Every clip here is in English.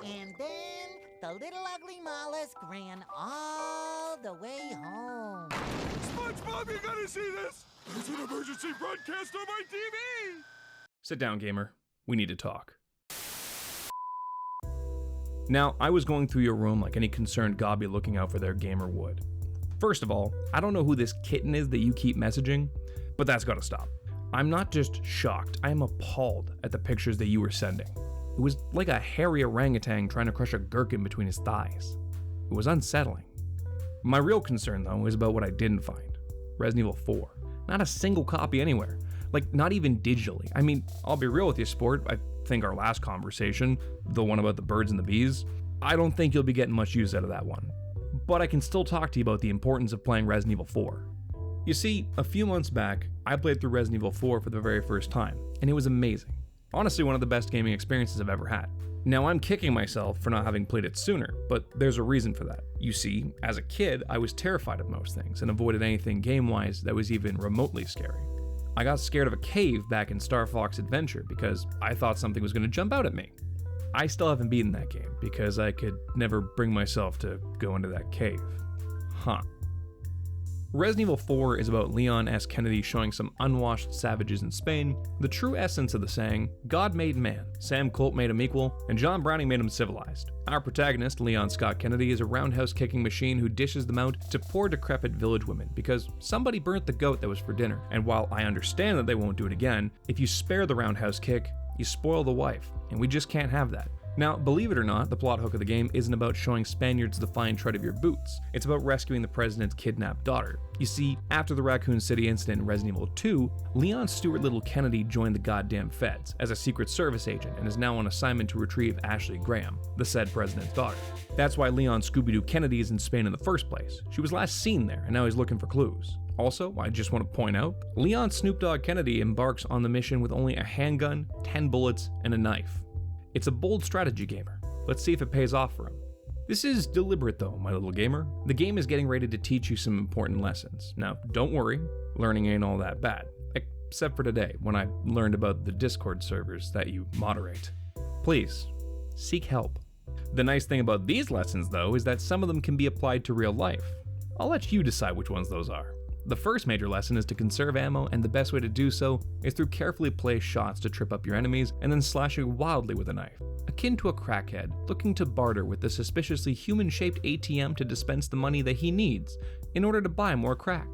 And then the little ugly mollusk ran all the way home. SpongeBob, you gotta see this! It's an emergency broadcast on my TV! Sit down, gamer. We need to talk. Now, I was going through your room like any concerned gobby looking out for their gamer would. First of all, I don't know who this kitten is that you keep messaging, but that's gotta stop. I'm not just shocked, I am appalled at the pictures that you were sending. It was like a hairy orangutan trying to crush a gherkin between his thighs. It was unsettling. My real concern, though, is about what I didn't find. Resident Evil 4. Not a single copy anywhere. Like, not even digitally. I mean, I'll be real with you, sport. I think our last conversation, the one about the birds and the bees, I don't think you'll be getting much use out of that one. But I can still talk to you about the importance of playing Resident Evil 4. You see, a few months back, I played through Resident Evil 4 for the very first time, and it was amazing. Honestly, one of the best gaming experiences I've ever had. Now, I'm kicking myself for not having played it sooner, but there's a reason for that. You see, as a kid, I was terrified of most things and avoided anything game-wise that was even remotely scary. I got scared of a cave back in Star Fox Adventure because I thought something was going to jump out at me. I still haven't beaten that game because I could never bring myself to go into that cave. Huh. Resident Evil 4 is about Leon S. Kennedy showing some unwashed savages in Spain the true essence of the saying, God made man, Sam Colt made him equal, and John Browning made him civilized. Our protagonist, Leon Scott Kennedy, is a roundhouse-kicking machine who dishes them out to poor decrepit village women because somebody burnt the goat that was for dinner. And while I understand that they won't do it again, if you spare the roundhouse kick, you spoil the wife, and we just can't have that. Now, believe it or not, the plot hook of the game isn't about showing Spaniards the fine tread of your boots. It's about rescuing the president's kidnapped daughter. You see, after the Raccoon City incident in Resident Evil 2, Leon Stewart Little Kennedy joined the goddamn feds as a Secret Service agent and is now on assignment to retrieve Ashley Graham, the said president's daughter. That's why Leon Scooby-Doo Kennedy is in Spain in the first place. She was last seen there, and now he's looking for clues. Also, I just want to point out, Leon Snoop Dogg Kennedy embarks on the mission with only a handgun, 10 bullets, and a knife. It's a bold strategy, gamer. Let's see if it pays off for him. This is deliberate though, my little gamer. The game is getting ready to teach you some important lessons. Now, don't worry, learning ain't all that bad. Except for today, when I learned about the Discord servers that you moderate. Please, seek help. The nice thing about these lessons though is that some of them can be applied to real life. I'll let you decide which ones those are. The first major lesson is to conserve ammo, and the best way to do so is through carefully placed shots to trip up your enemies and then slashing wildly with a knife, akin to a crackhead looking to barter with the suspiciously human-shaped ATM to dispense the money that he needs in order to buy more crack.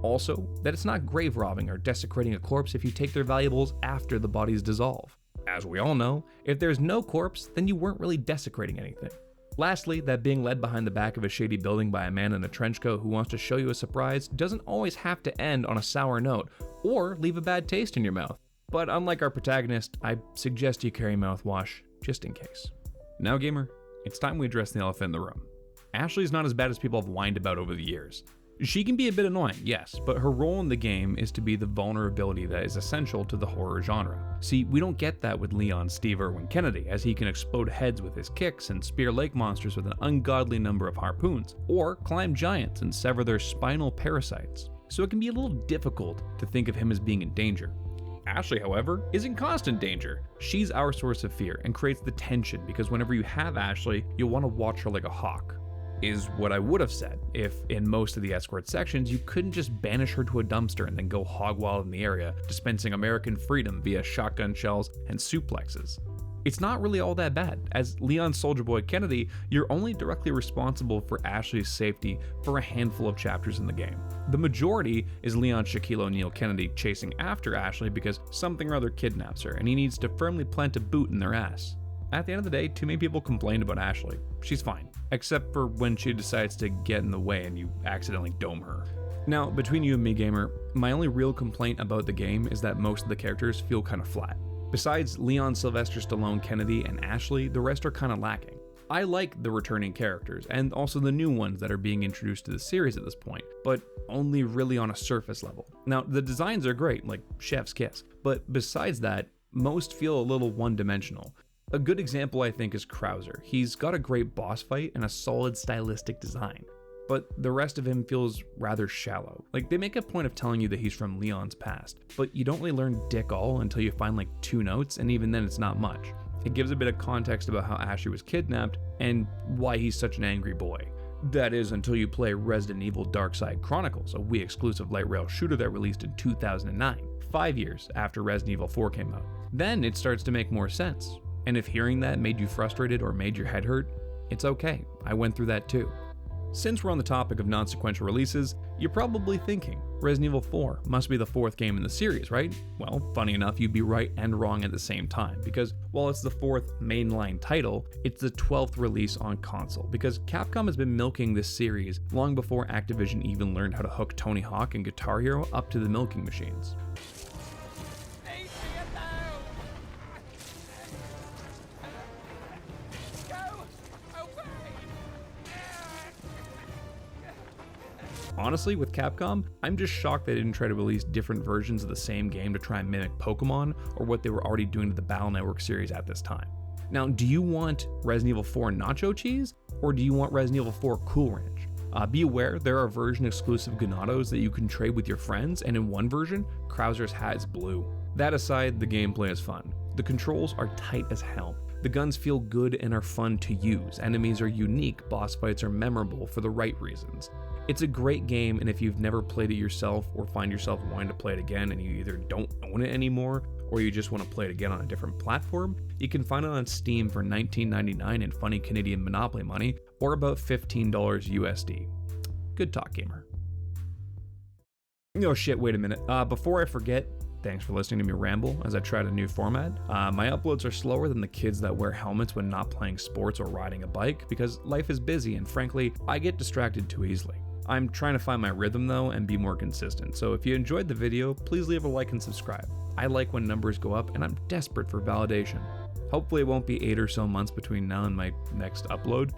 Also, that it's not grave robbing or desecrating a corpse if you take their valuables after the bodies dissolve. As we all know, if there's no corpse, then you weren't really desecrating anything. Lastly, that being led behind the back of a shady building by a man in a trench coat who wants to show you a surprise doesn't always have to end on a sour note or leave a bad taste in your mouth. But unlike our protagonist, I suggest you carry mouthwash just in case. Now, gamer, it's time we address the elephant in the room. Ashley's not as bad as people have whined about over the years. She can be a bit annoying, yes, but her role in the game is to be the vulnerability that is essential to the horror genre. See, we don't get that with Leon Steve Irwin Kennedy, as he can explode heads with his kicks and spear lake monsters with an ungodly number of harpoons, or climb giants and sever their spinal parasites. So it can be a little difficult to think of him as being in danger. Ashley, however, is in constant danger. She's our source of fear and creates the tension because whenever you have Ashley, you'll want to watch her like a hawk. Is what I would have said if, in most of the escort sections, you couldn't just banish her to a dumpster and then go hog wild in the area, dispensing American freedom via shotgun shells and suplexes. It's not really all that bad. As Leon Soldier Boy Kennedy, you're only directly responsible for Ashley's safety for a handful of chapters in the game. The majority is Leon Shaquille O'Neal Kennedy chasing after Ashley because something or other kidnaps her and he needs to firmly plant a boot in their ass. At the end of the day, too many people complained about Ashley. She's fine, except for when she decides to get in the way and you accidentally dome her. Now, between you and me, gamer, my only real complaint about the game is that most of the characters feel kind of flat. Besides Leon Sylvester Stallone Kennedy and Ashley, the rest are kind of lacking. I like the returning characters, and also the new ones that are being introduced to the series at this point, but only really on a surface level. Now, the designs are great, like Chef's Kiss, but besides that, most feel a little one-dimensional. A good example, I think, is Krauser. He's got a great boss fight and a solid stylistic design, but the rest of him feels rather shallow. Like, they make a point of telling you that he's from Leon's past, but you don't really learn dick all until you find like 2 notes, and even then it's not much. It gives a bit of context about how Ashley was kidnapped and why he's such an angry boy. That is, until you play Resident Evil Darkside Chronicles, a Wii exclusive light rail shooter that released in 2009, 5 years after Resident Evil 4 came out. Then it starts to make more sense. And if hearing that made you frustrated or made your head hurt, it's okay, I went through that too. Since we're on the topic of non-sequential releases, you're probably thinking, Resident Evil 4 must be the 4th game in the series, right? Well, funny enough, you'd be right and wrong at the same time, because while it's the 4th mainline title, it's the 12th release on console, because Capcom has been milking this series long before Activision even learned how to hook Tony Hawk and Guitar Hero up to the milking machines. Honestly, with Capcom, I'm just shocked they didn't try to release different versions of the same game to try and mimic Pokemon or what they were already doing to the Battle Network series at this time. Now, do you want Resident Evil 4 Nacho Cheese, or do you want Resident Evil 4 Cool Ranch? Be aware, there are version exclusive Ganados that you can trade with your friends, and in one version, Krauser's hat is blue. That aside, the gameplay is fun. The controls are tight as hell. The guns feel good and are fun to use. Enemies are unique, boss fights are memorable for the right reasons. It's a great game, and if you've never played it yourself or find yourself wanting to play it again and you either don't own it anymore or you just want to play it again on a different platform, you can find it on Steam for $19.99 in funny Canadian Monopoly money, or about $15 USD. Good talk, gamer. Oh shit, wait a minute. Before I forget, thanks for listening to me ramble as I tried a new format. My uploads are slower than the kids that wear helmets when not playing sports or riding a bike because life is busy and frankly, I get distracted too easily. I'm trying to find my rhythm though and be more consistent, so if you enjoyed the video, please leave a like and subscribe. I like when numbers go up and I'm desperate for validation. Hopefully it won't be 8 or so months between now and my next upload.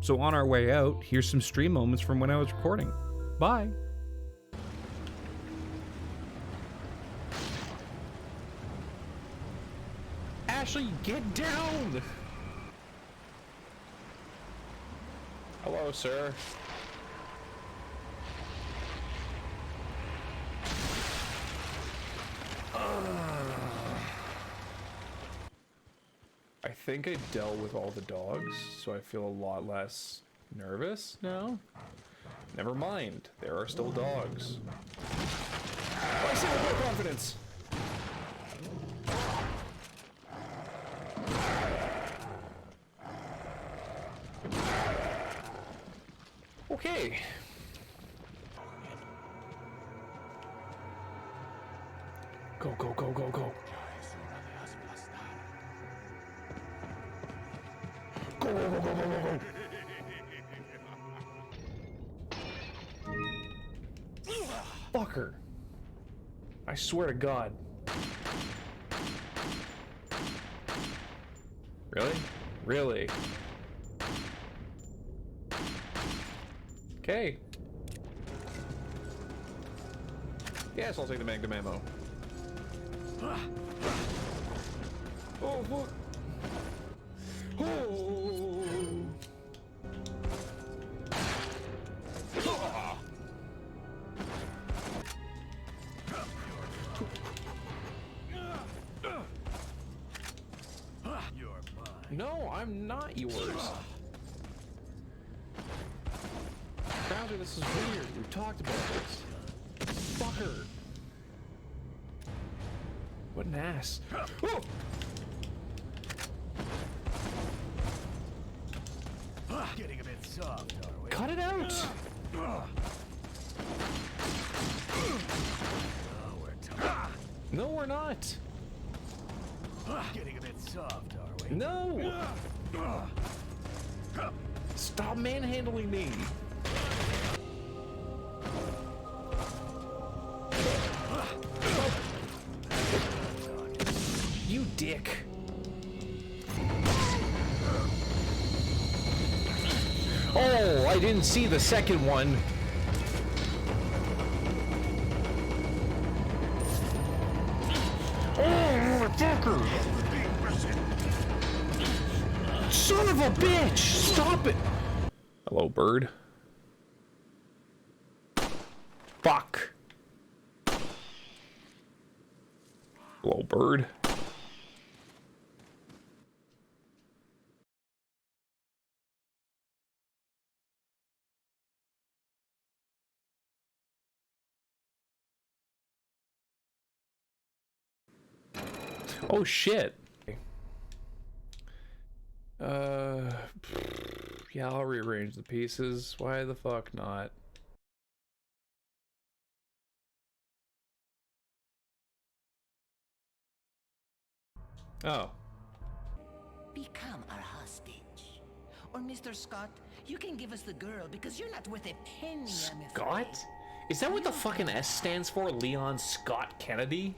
So on our way out, here's some stream moments from when I was recording. Bye! Ashley, get down! Hello, sir. I think I dealt with all the dogs, so I feel a lot less nervous now. Never mind, there are still dogs. I say with more confidence! Okay. Go, go, go, go, go. Go, go, go, go, go, go, go. Fucker. I swear to God. Really? Really? Okay. Yes, I'll take the magnum ammo. Oh, fuck. Oh. No, I'm not yours. Krauser, this is weird. We've talked about this. Fucker. What an ass. Oh! Getting a bit soft, are we? Cut it out! No, we're not. Getting a bit soft, are we? No! Stop manhandling me! You dick! Oh, I didn't see the second one. Oh, motherfucker! Son of a bitch! Stop it! Hello, bird. Fuck. Hello, bird. Oh shit. Yeah, I'll rearrange the pieces. Why the fuck not? Oh. Become our hostage. Or Mr. Scott, you can give us the girl because you're not worth a penny, I'm afraid. Scott? Is that what the fucking S stands for? Leon Scott Kennedy?